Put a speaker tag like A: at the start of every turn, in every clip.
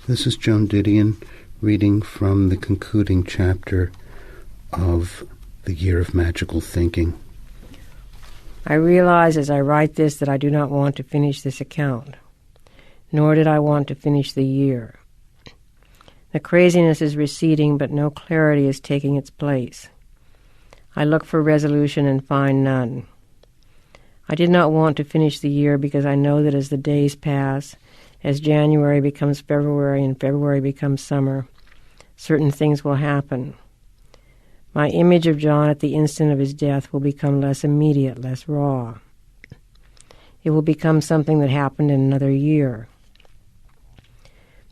A: This is Joan Didion reading from the concluding chapter of The Year of Magical Thinking.
B: I realize as I write this that I do not want to finish this account, nor did I want to finish the year. The craziness is receding, but no clarity is taking its place. I look for resolution and find none. I did not want to finish the year because I know that as the days pass, as January becomes February and February becomes summer, certain things will happen. My image of John at the instant of his death will become less immediate, less raw. It will become something that happened in another year.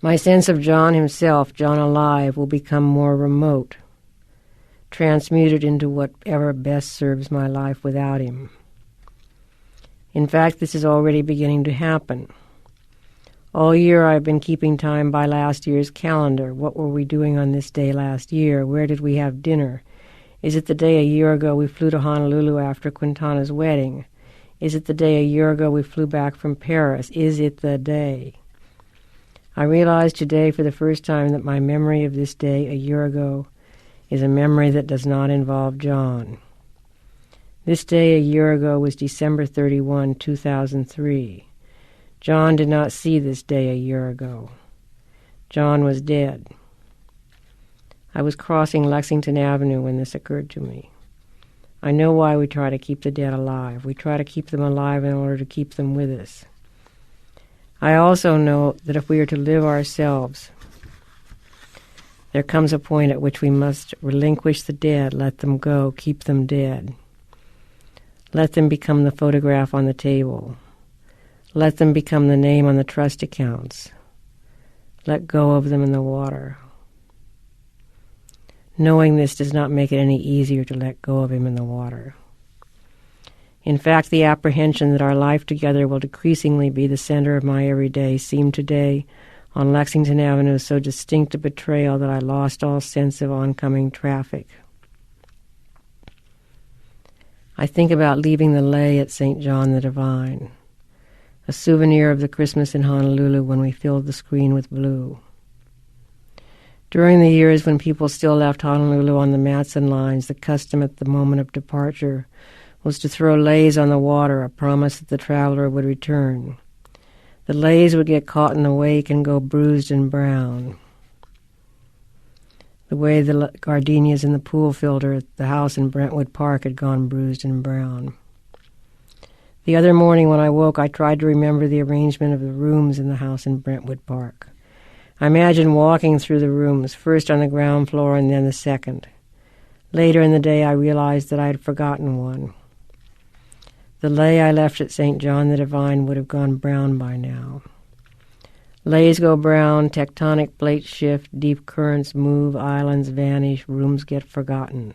B: My sense of John himself, John alive, will become more remote, transmuted into whatever best serves my life without him. In fact, this is already beginning to happen. All year I've been keeping time by last year's calendar. What were we doing on this day last year? Where did we have dinner? Is it the day a year ago we flew to Honolulu after Quintana's wedding? Is it the day a year ago we flew back from Paris? Is it the day? I realized today for the first time that my memory of this day a year ago is a memory that does not involve John. This day a year ago was December 31, 2003. John did not see this day a year ago. John was dead. I was crossing Lexington Avenue when this occurred to me. I know why we try to keep the dead alive. We try to keep them alive in order to keep them with us. I also know that if we are to live ourselves, there comes a point at which we must relinquish the dead, let them go, keep them dead. Let them become the photograph on the table. Let them become the name on the trust accounts. Let go of them in the water. Knowing this does not make it any easier to let go of him in the water. In fact, the apprehension that our life together will decreasingly be the center of my everyday seemed today on Lexington Avenue so distinct a betrayal that I lost all sense of oncoming traffic. I think about leaving the lei at St. John the Divine, a souvenir of the Christmas in Honolulu when we filled the screen with blue. During the years when people still left Honolulu on the Matson lines, the custom at the moment of departure was to throw leis on the water, a promise that the traveler would return. The leis would get caught in the wake and go bruised and brown, the way the gardenias in the pool filter at the house in Brentwood Park had gone bruised and brown. The other morning when I woke, I tried to remember the arrangement of the rooms in the house in Brentwood Park. I imagined walking through the rooms, first on the ground floor and then the second. Later in the day, I realized that I had forgotten one. The lei I left at St. John the Divine would have gone brown by now. Leis go brown, tectonic plates shift, deep currents move, islands vanish, rooms get forgotten.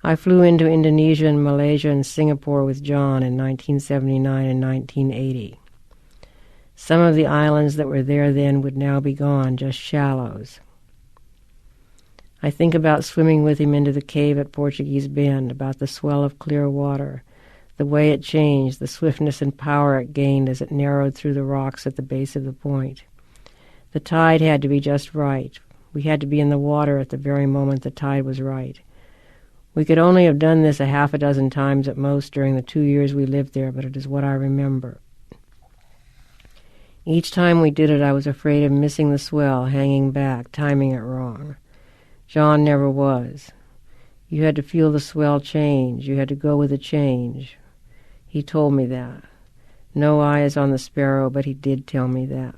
B: I flew into Indonesia and Malaysia and Singapore with John in 1979 and 1980. Some of the islands that were there then would now be gone, just shallows. I think about swimming with him into the cave at Portuguese Bend, about the swell of clear water, the way it changed, the swiftness and power it gained as it narrowed through the rocks at the base of the point. The tide had to be just right. We had to be in the water at the very moment the tide was right. We could only have done this a half a dozen times at most during the 2 years we lived there, but it is what I remember. Each time we did it, I was afraid of missing the swell, hanging back, timing it wrong. John never was. You had to feel the swell change. You had to go with the change. He told me that. No eye is on the sparrow, but he did tell me that.